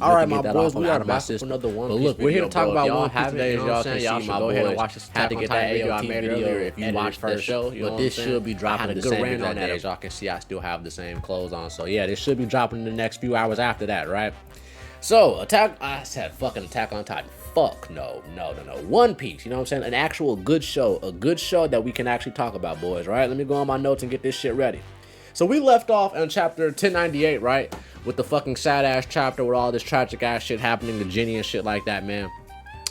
was looking to get that off out of my system. But look, we're here to talk about One Piece today. As y'all can see, y'all should go ahead and watch this Attack on Titan video I made earlier if you watched the show. But this should be dropping the same exact day. As y'all can see, I still have the same clothes on. So yeah, this should be dropping in the next few hours after that, right? So I said fucking Attack on Titan. Fuck no. One Piece, you know what I'm saying? An actual good show, a good show that we can actually talk about, boys, right? Let me go on my notes and get this shit ready. So we left off on chapter 1098, right? With the fucking sad ass chapter with all this tragic ass shit happening to Jenny and shit like that, man.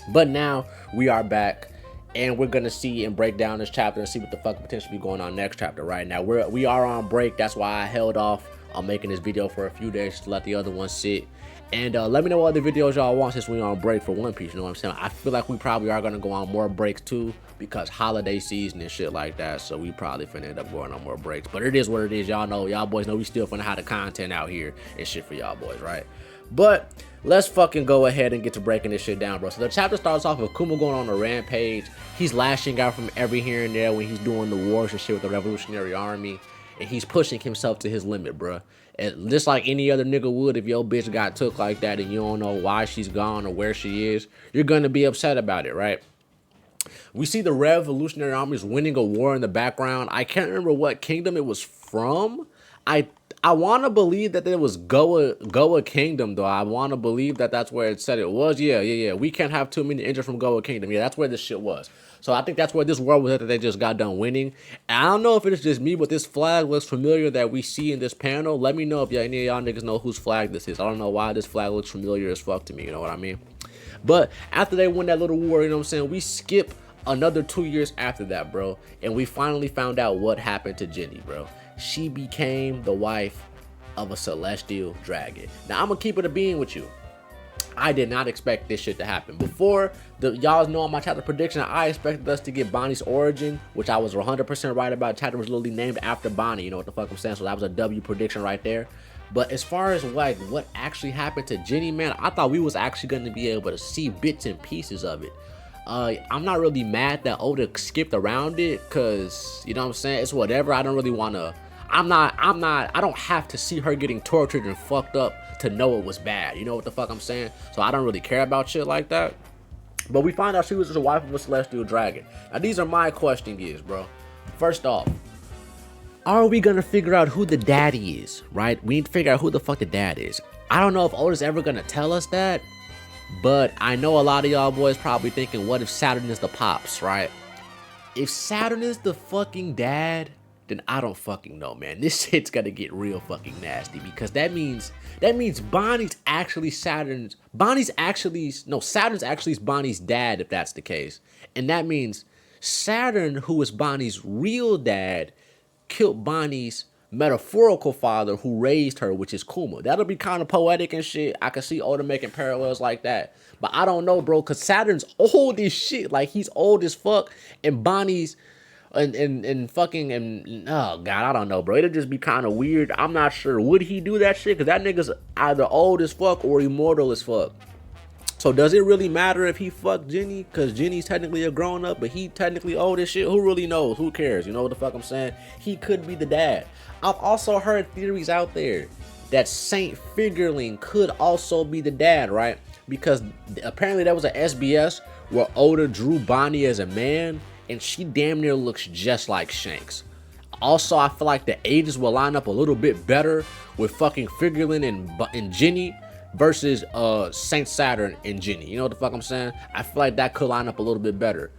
But now we are back and we're gonna see and break down this chapter and see what the fuck potentially be going on next chapter. Right now we are on break. That's why I held off on making this video for a few days to let the other one sit. And let me know what other videos y'all want since we're on break for One Piece, you know what I'm saying? I feel like we probably are going to go on more breaks too because holiday season and shit like that, so we probably finna end up going on more breaks. But it is what it is, y'all know. Y'all boys know we still finna have the content out here and shit for y'all boys, right? But let's fucking go ahead and get to breaking this shit down, bro. So the chapter starts off with Kuma going on a rampage. He's lashing out from every here and there when he's doing the wars and shit with the Revolutionary Army. And he's pushing himself to his limit, bro. And just like any other nigga would, if your bitch got took like that and you don't know why she's gone or where she is, you're gonna be upset about it, right? We see the Revolutionary Army is winning a war in the background. I can't remember what kingdom it was from. I want to believe that it was Goa Kingdom, though. I want to believe that that's where it said it was. Yeah. We can't have too many injured from Goa Kingdom. Yeah, that's where this shit was. So I think that's where this war was at that they just got done winning. And I don't know if it's just me, but this flag looks familiar that we see in this panel. Let me know if any of y'all niggas know whose flag this is. I don't know why this flag looks familiar as fuck to me. You know what I mean? But after they win that little war, you know what I'm saying? We skip another 2 years after that, bro. And we finally found out what happened to Jenny, bro. She became the wife of a celestial dragon. Now, I'm going to keep it a being with you. I did not expect this shit to happen. Before, y'all know on my chapter prediction, I expected us to get Bonnie's origin, which I was 100% right about. Chapter was literally named after Bonnie, you know what the fuck I'm saying? So that was a W prediction right there. But as far as like what actually happened to Jenny, man, I thought we was actually going to be able to see bits and pieces of it. I'm not really mad that Oda skipped around it, because, you know what I'm saying, it's whatever. I don't really want to, I don't have to see her getting tortured and fucked up to know it was bad. You know what the fuck I'm saying? So I don't really care about shit like that. But we find out she was just a wife of a celestial dragon. Now these are my questions, bro. First off, are we gonna figure out who the daddy is, right? We need to figure out who the fuck the dad is. I don't know if Oda's ever gonna tell us that, but I know a lot of y'all boys probably thinking, what if Saturn is the pops, right? If Saturn is the fucking dad, then I don't fucking know, man. This shit's gonna get real fucking nasty, because that means Bonnie's actually Saturn's actually Bonnie's dad, if that's the case. And that means Saturn, who is Bonnie's real dad, killed Bonnie's metaphorical father who raised her, which is Kuma. That'll be kind of poetic and shit. I can see Oda making parallels like that. But I don't know, bro, because Saturn's old as shit. Like, he's old as fuck. And Bonnie's and fucking oh god, I don't know, bro. It'll just be kind of weird. I'm not sure. Would he do that shit? Because that nigga's either old as fuck or immortal as fuck. So does it really matter if he fucked Jenny? Because Jenny's technically a grown up, but he technically old as shit. Who really knows? Who cares? You know what the fuck I'm saying? He could be the dad. I've also heard theories out there that Saint Figurling could also be the dad, right? Because apparently there was a SBS where Oda drew Bonnie as a man, and she damn near looks just like Shanks. Also, I feel like the ages will line up a little bit better with fucking Figurling and Jenny versus Saint Saturn and Jenny. You know what the fuck I'm saying? I feel like that could line up a little bit better.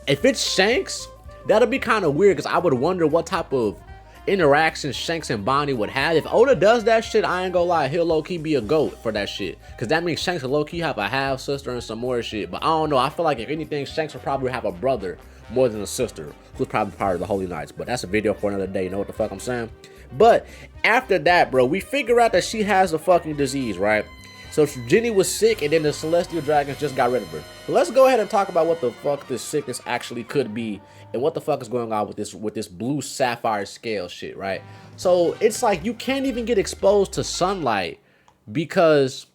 If it's Shanks, that'll be kind of weird, because I would wonder what type of interactions Shanks and Bonnie would have. If Oda does that shit, I ain't gonna lie, he'll low-key be a goat for that shit, because that means Shanks will low-key have a half-sister and some more shit. But I don't know, I feel like if anything, Shanks will probably have a brother more than a sister, who's probably part of the Holy Knights. But that's a video for another day, you know what the fuck I'm saying? But after that, bro, we figure out that she has a fucking disease, right? So Jenny was sick, and then the Celestial Dragons just got rid of her. So let's go ahead and talk about what the fuck this sickness actually could be, and what the fuck is going on with this blue sapphire scale shit, right? So it's like you can't even get exposed to sunlight, because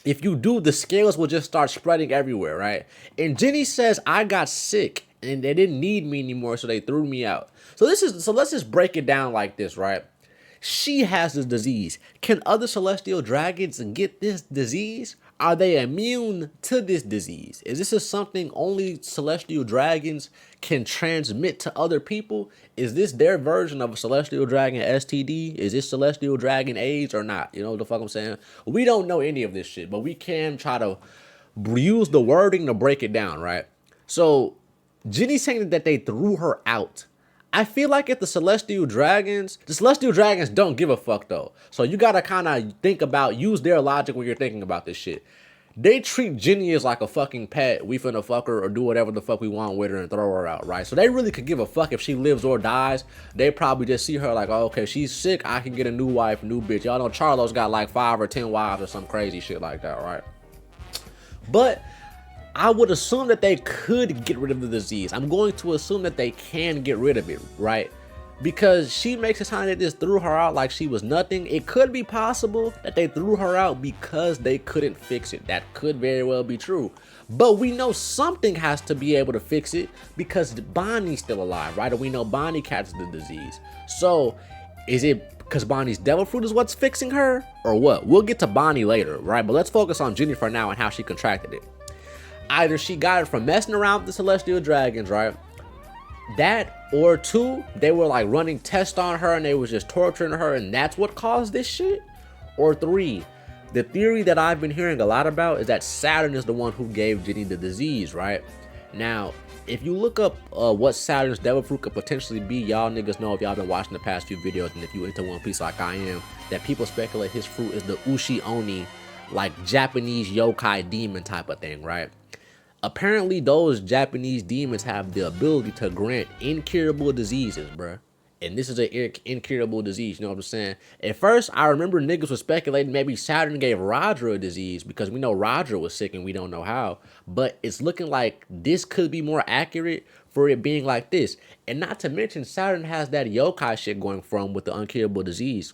if you do, the scales will just start spreading everywhere, right? And Jenny says, I got sick and they didn't need me anymore, so they threw me out. So let's just break it down like this, right? She has this disease. Can other celestial dragons get this disease? Are they immune to this disease? Is this something only celestial dragons can transmit to other people? Is this their version of a celestial dragon STD? Is this celestial dragon AIDS or not? You know what the fuck I'm saying? We don't know any of this shit, but we can try to use the wording to break it down, right? So Jenny's saying that they threw her out. I feel like if the celestial dragons don't give a fuck though. So you gotta kind of use their logic when you're thinking about this shit. They treat Jenny as like a fucking pet. We finna fuck her or do whatever the fuck we want with her and throw her out, right? So they really could give a fuck if she lives or dies. They probably just see her like, oh, okay, she's sick. I can get a new wife, new bitch. Y'all know Charlo's got like 5 or 10 wives or some crazy shit like that, right? But I would assume that they could get rid of the disease. I'm going to assume that they can get rid of it, right? Because she makes it sound that they just threw her out like she was nothing. It could be possible that they threw her out because they couldn't fix it. That could very well be true. But we know something has to be able to fix it because Bonnie's still alive, right? And we know Bonnie catches the disease. So is it because Bonnie's devil fruit is what's fixing her or what? We'll get to Bonnie later, right? But let's focus on Jenny for now and how she contracted it. Either she got it from messing around with the celestial dragons, right? That, or 2, they were like running tests on her and they was just torturing her and that's what caused this shit. Or 3, the theory that I've been hearing a lot about is that Saturn is the one who gave Jenny the disease, right? Now, if you look up what Saturn's devil fruit could potentially be, y'all niggas know if y'all been watching the past few videos and if you into One Piece like I am, that people speculate his fruit is the Ushi Oni, like Japanese yokai demon type of thing, right? Apparently, those Japanese demons have the ability to grant incurable diseases, bruh. And this is an incurable disease, you know what I'm saying? At first, I remember niggas was speculating maybe Saturn gave Roger a disease because we know Roger was sick and we don't know how. But it's looking like this could be more accurate for it being like this. And not to mention, Saturn has that yokai shit going for him with the incurable disease.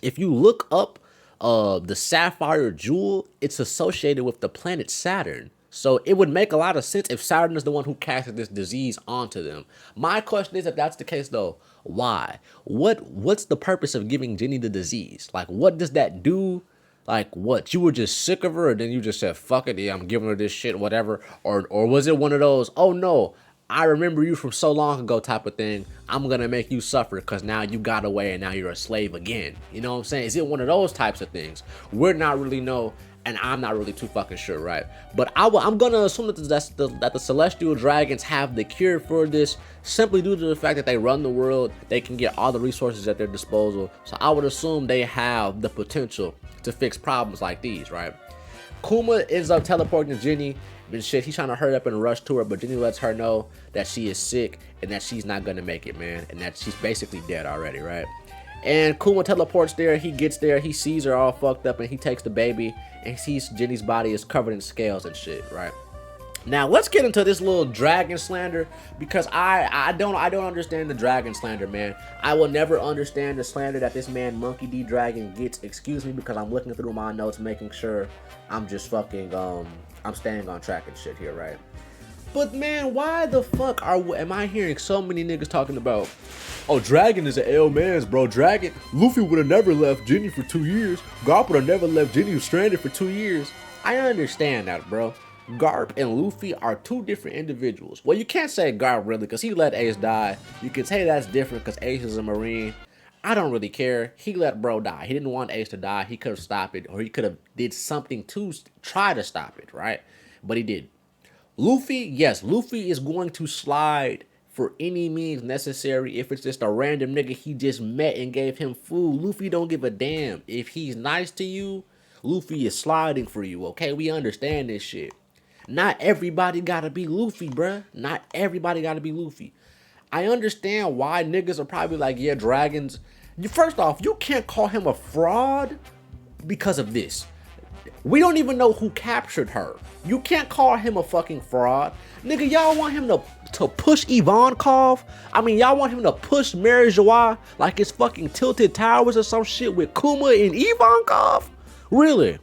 If you look up the Sapphire jewel, it's associated with the planet Saturn. So it would make a lot of sense if Saturn is the one who casted this disease onto them. My question is, if that's the case though, why? What's the purpose of giving Jenny the disease? Like, what does that do? Like, what? You were just sick of her and then you just said, fuck it, yeah, I'm giving her this shit, whatever. Or was it one of those, oh no, I remember you from so long ago type of thing. I'm going to make you suffer because now you got away and now you're a slave again. You know what I'm saying? Is it one of those types of things? We're not really know. And I'm not really too fucking sure, right? But I'm going to assume that the celestial dragons have the cure for this simply due to the fact that they run the world. They can get all the resources at their disposal. So I would assume they have the potential to fix problems like these, right? Kuma ends up teleporting to Jenny. And shit, he's trying to hurry up and rush to her, but Jenny lets her know that she is sick and that she's not going to make it, man. And that she's basically dead already, right? And Kuma teleports there, he gets there, he sees her all fucked up and he takes the baby and he sees Jenny's body is covered in scales and shit, right? Now let's get into this little dragon slander because I don't understand the dragon slander, man. I will never understand the slander that this man Monkey D Dragon gets. Excuse me, because I'm looking through my notes making sure I'm just fucking I'm staying on track and shit here, right? But man, why the fuck am I hearing so many niggas talking about, oh, Dragon is an L man's, bro. Dragon, Luffy would have never left Jenny for 2 years. Garp would have never left Jenny stranded for 2 years. I understand that, bro. Garp and Luffy are 2 different individuals. Well, you can't say Garp really because he let Ace die. You can say that's different because Ace is a Marine. I don't really care. He let bro die. He didn't want Ace to die. He could have stopped it or he could have did something to try to stop it, right? But he did. Luffy, yes, Luffy is going to slide for any means necessary. If it's just a random nigga he just met and gave him food, Luffy don't give a damn. If he's nice to you, Luffy is sliding for you, okay? We understand this shit. Not everybody gotta be Luffy, bruh. Not everybody gotta be Luffy. I understand why niggas are probably like, yeah, dragons. First off, you can't call him a fraud because of this. We don't even know who captured her. You can't call him a fucking fraud. Nigga, y'all want him to push Ivankov? I mean, y'all want him to push Mary Joie like it's fucking Tilted Towers or some shit with Kuma and Ivankov? Really?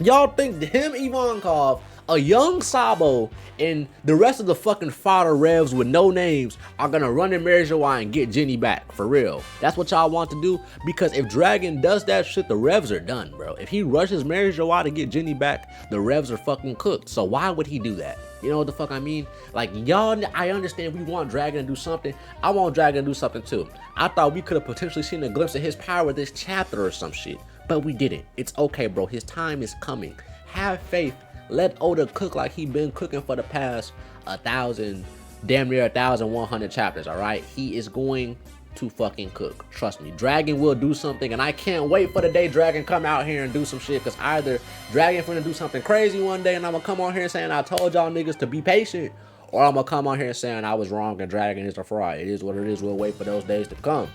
Y'all think him, Ivankov, a young Sabo and the rest of the fucking fodder revs with no names are gonna run in Mary Joie and get Jenny back, for real. That's what y'all want to do? Because if Dragon does that shit, the revs are done, bro. If he rushes Mary Joie to get Jenny back, the revs are fucking cooked. So why would he do that? You know what the fuck I mean? Like, y'all, I understand we want Dragon to do something. I want Dragon to do something too. I thought we could have potentially seen a glimpse of his power this chapter or some shit, but we didn't. It's okay, bro. His time is coming. Have faith. Let Oda cook like he been cooking for the past 1,000, damn near 1,100 chapters, all right? He is going to fucking cook. Trust me. Dragon will do something, and I can't wait for the day Dragon come out here and do some shit, because either Dragon finna do something crazy one day and I'm gonna come on here saying I told y'all niggas to be patient, or I'm gonna come on here saying I was wrong and Dragon is a fraud. It is what it is. We'll wait for those days to come.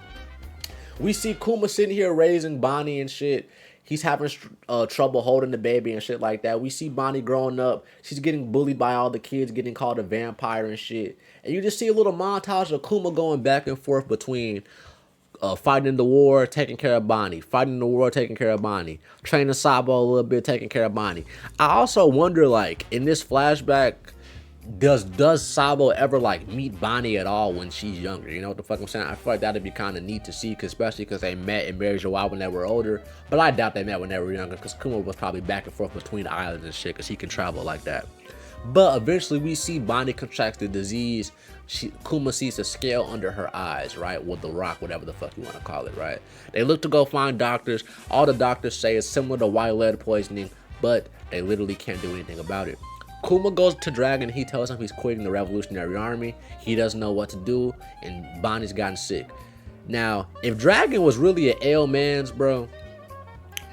We see Kuma sitting here raising Bonnie and shit. He's having trouble holding the baby and shit like that. We see Bonnie growing up. She's getting bullied by all the kids, getting called a vampire and shit. And you just see a little montage of Kuma going back and forth between fighting the war, taking care of Bonnie. Fighting the war, taking care of Bonnie. Training Sabo a little bit, taking care of Bonnie. I also wonder, like, in this flashback, does Sabo ever like meet Bonnie at all when she's younger? You know what the fuck I'm saying? I feel like that'd be kind of neat to see, especially because they met in Mary Joie when they were older. But I doubt they met when they were younger, because Kuma was probably back and forth between the islands and shit, because he can travel like that. But eventually we see Bonnie contracts the disease. Kuma sees a scale under her eyes, right? With the rock, whatever the fuck you want to call it, right? They look to go find doctors. All the doctors say it's similar to white lead poisoning, but they literally can't do anything about it. Kuma goes to Dragon. He tells him he's quitting the Revolutionary Army. He doesn't know what to do, and Bonnie's gotten sick. Now, if Dragon was really an ill man's, bro,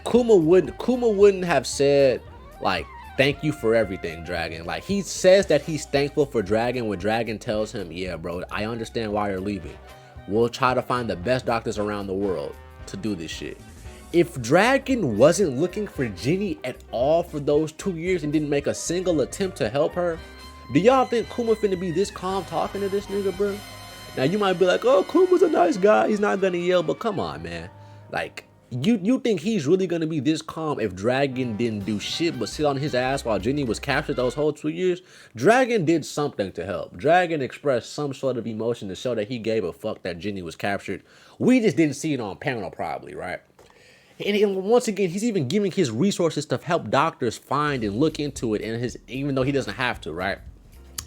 Kuma wouldn't have said, like, thank you for everything, Dragon. Like, he says that he's thankful for Dragon when Dragon tells him, yeah, bro, I understand why you're leaving. We'll try to find the best doctors around the world to do this shit. If Dragon wasn't looking for Jenny at all for those 2 years and didn't make a single attempt to help her, do y'all think Kuma finna be this calm talking to this nigga, bro? Now, you might be like, oh, Kuma's a nice guy. He's not gonna yell, but come on, man. Like, you think he's really gonna be this calm if Dragon didn't do shit but sit on his ass while Jenny was captured those whole 2 years? Dragon did something to help. Dragon expressed some sort of emotion to show that he gave a fuck that Jenny was captured. We just didn't see it on panel, probably, right? And once again, he's even giving his resources to help doctors find and look into it, and even though he doesn't have to, right?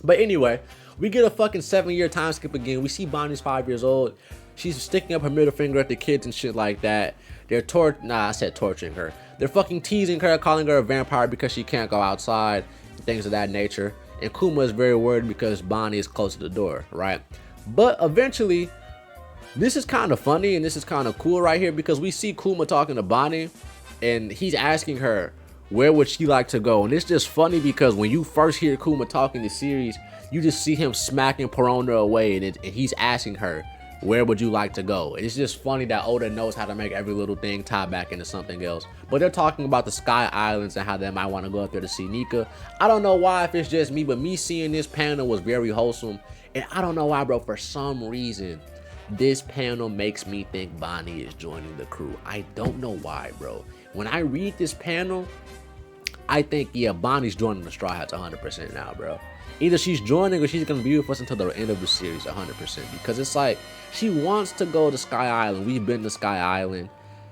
But anyway, we get a fucking 7-year time skip again. We see Bonnie's 5 years old. She's sticking up her middle finger at the kids and shit like that. They're torturing her. They're fucking teasing her, calling her a vampire because she can't go outside, things of that nature. And Kuma is very worried because Bonnie is close to the door, right? But eventually, this is kind of funny and this is kind of cool right here, because we see Kuma talking to Bonnie and he's asking her, where would she like to go? And it's just funny because when you first hear Kuma talking the series, you just see him smacking Perona away, and he's asking her, where would you like to go? It's just funny that Oda knows how to make every little thing tie back into something else. But they're talking about the Sky Islands and how they might want to go up there to see Nika. I don't know why, if it's just me, but me seeing this panel was very wholesome. And I don't know why, bro, for some reason, this panel makes me think Bonnie is joining the crew. I don't know why, bro. When I read this panel, I think, yeah, Bonnie's joining the Straw Hats 100% now, bro. Either she's joining or she's going to be with us until the end of the series 100%. Because it's like, she wants to go to Sky Island. We've been to Sky Island.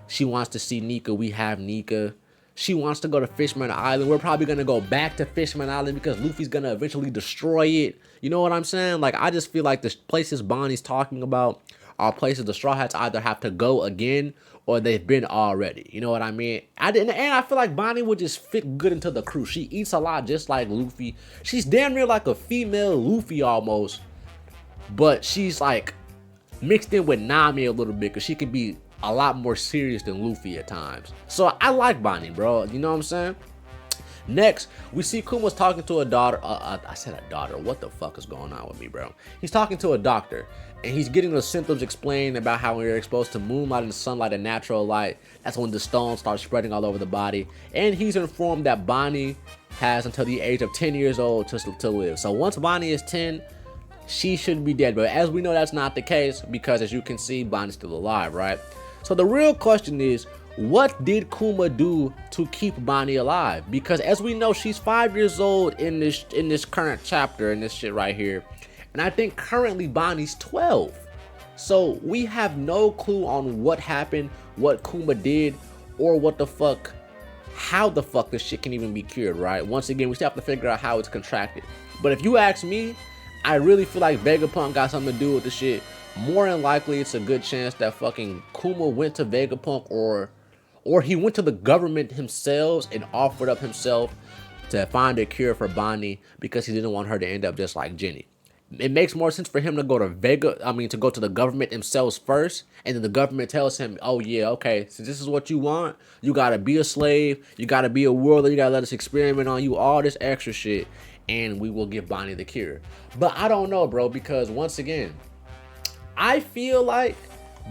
She wants to see Nika. We have Nika. She wants to go to Fishman Island. We're probably going to go back to Fishman Island because Luffy's going to eventually destroy it. You know what I'm saying? Like, I just feel like the places Bonnie's talking about are places the Straw Hats either have to go again or they've been already. You know what I mean? And I feel like Bonnie would just fit good into the crew. She eats a lot just like Luffy. She's damn near like a female Luffy almost. But she's like mixed in with Nami a little bit because she can be a lot more serious than Luffy at times. So I like Bonnie, bro. You know what I'm saying? Next, we see Kuma's talking to a daughter. I said a daughter. What the fuck is going on with me, bro? He's talking to a doctor, and he's getting the symptoms explained about how when you're exposed to moonlight and sunlight and natural light, that's when the stones start spreading all over the body. And he's informed that Bonnie has until the age of 10 years old to live. So once Bonnie is 10, she shouldn't be dead. But as we know, that's not the case because, as you can see, Bonnie's still alive, right? So the real question is, what did Kuma do to keep Bonnie alive? Because as we know, she's 5 years old in this current chapter, in this shit right here. And I think currently Bonnie's 12. So we have no clue on what happened, what Kuma did, or what the fuck, how the fuck this shit can even be cured, right? Once again, we still have to figure out how it's contracted. But if you ask me, I really feel like Vegapunk got something to do with the shit. More than likely, it's a good chance that fucking Kuma went to Vegapunk, or he went to the government himself and offered up himself to find a cure for Bonnie because he didn't want her to end up just like Jenny. It makes more sense for him to go to to go to the government themselves first, and then the government tells him, oh yeah, okay, so this is what you want. You gotta be a slave, you gotta be a warlord, you gotta let us experiment on you, all this extra shit, and we will give Bonnie the cure. But I don't know, bro, because once again, I feel like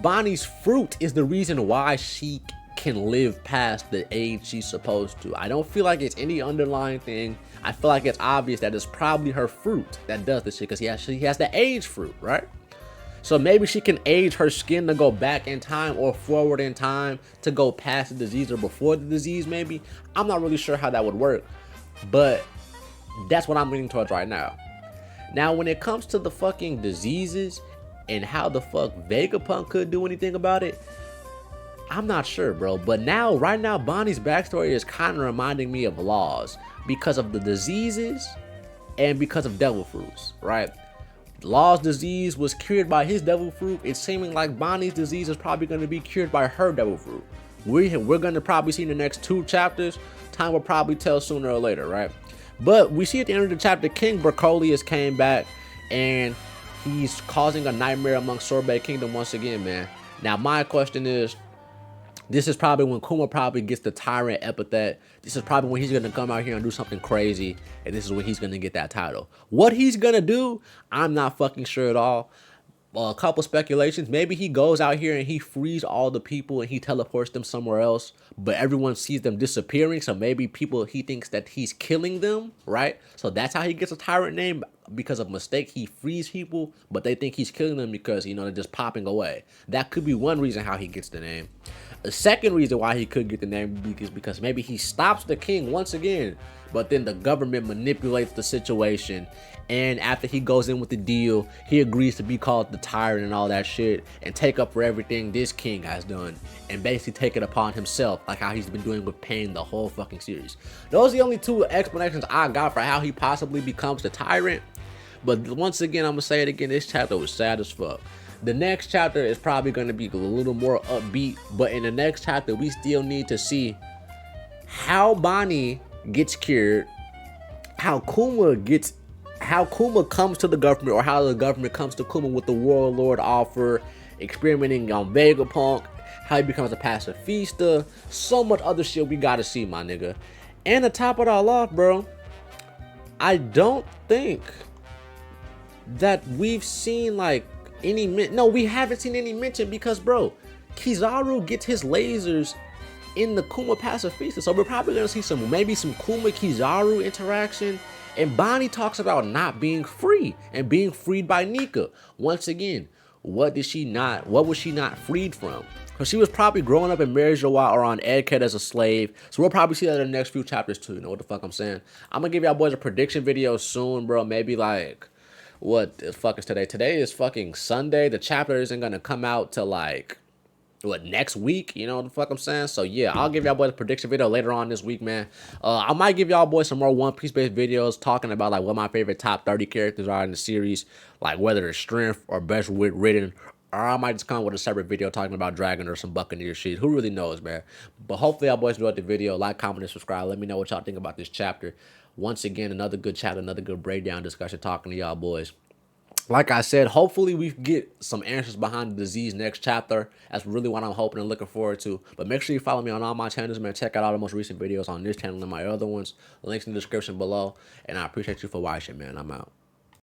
Bonnie's fruit is the reason why she can live past the age she's supposed to. I don't feel like it's any underlying thing. I feel like it's obvious that it's probably her fruit that does this shit, because she has the age fruit, right? So maybe she can age her skin to go back in time or forward in time to go past the disease or before the disease, maybe. I'm not really sure how that would work, but that's what I'm leaning towards right now. Now, when it comes to the fucking diseases and how the fuck Vegapunk could do anything about it, I'm not sure, bro. But now, right now, Bonnie's backstory is kind of reminding me of Law's because of the diseases and because of devil fruits, right? Law's disease was cured by his devil fruit. It's seeming like Bonnie's disease is probably going to be cured by her devil fruit. We're going to probably see in the next 2 chapters. Time will probably tell sooner or later, right? But we see at the end of the chapter, King Bracolius came back and he's causing a nightmare among Sorbet Kingdom once again, man. Now, my question is, this is probably when Kuma probably gets the tyrant epithet. This is probably when he's going to come out here and do something crazy. And this is when he's going to get that title. What he's going to do, I'm not fucking sure at all. A couple speculations. Maybe he goes out here and he frees all the people and he teleports them somewhere else. But everyone sees them disappearing. So maybe he thinks that he's killing them, right? So that's how he gets a tyrant name. Because of mistake, he frees people. But they think he's killing them because, they're just popping away. That could be one reason how he gets the name. The second reason why he could get the name is because maybe he stops the king once again, but then the government manipulates the situation, and after he goes in with the deal, he agrees to be called the tyrant and all that shit, and take up for everything this king has done, and basically take it upon himself, like how he's been doing with Pain the whole fucking series. Those are the only 2 explanations I got for how he possibly becomes the tyrant. But once again, I'm gonna say it again, this chapter was sad as fuck. The next chapter is probably going to be a little more upbeat, but in the next chapter, we still need to see how Bonnie gets cured, how Kuma comes to the government, or how the government comes to Kuma with the warlord offer, experimenting on Vegapunk, how he becomes a pacifista, so much other shit we gotta see, my nigga. And to top it all off, bro, I don't think that we've seen we haven't seen any mention because, bro, Kizaru gets his lasers in the Kuma Pacifista, so we're probably gonna see maybe some Kuma Kizaru interaction. And Bonnie talks about not being free and being freed by Nika. Once again, what was she not freed from? Because she was probably growing up in Mary Joie or on Egghead as a slave. So we'll probably see that in the next few chapters too. You know what the fuck I'm saying? I'm gonna give y'all boys a prediction video soon, bro. Maybe like, what the fuck is today? Today is fucking Sunday. The chapter isn't gonna come out till next week? You know what the fuck I'm saying? So yeah, I'll give y'all boys a prediction video later on this week, man. I might give y'all boys some more One Piece based videos talking about what my favorite top 30 characters are in the series, whether it's strength or best wit written. Or I might just come with a separate video talking about Dragon or some Buccaneer shit. Who really knows, man? But hopefully y'all boys enjoyed the video. Like, comment, and subscribe. Let me know what y'all think about this chapter. Once again, another good chapter, another good breakdown discussion talking to y'all boys. Like I said, hopefully we get some answers behind the disease next chapter. That's really what I'm hoping and looking forward to. But make sure you follow me on all my channels, man. Check out all the most recent videos on this channel and my other ones. Links in the description below. And I appreciate you for watching, man. I'm out.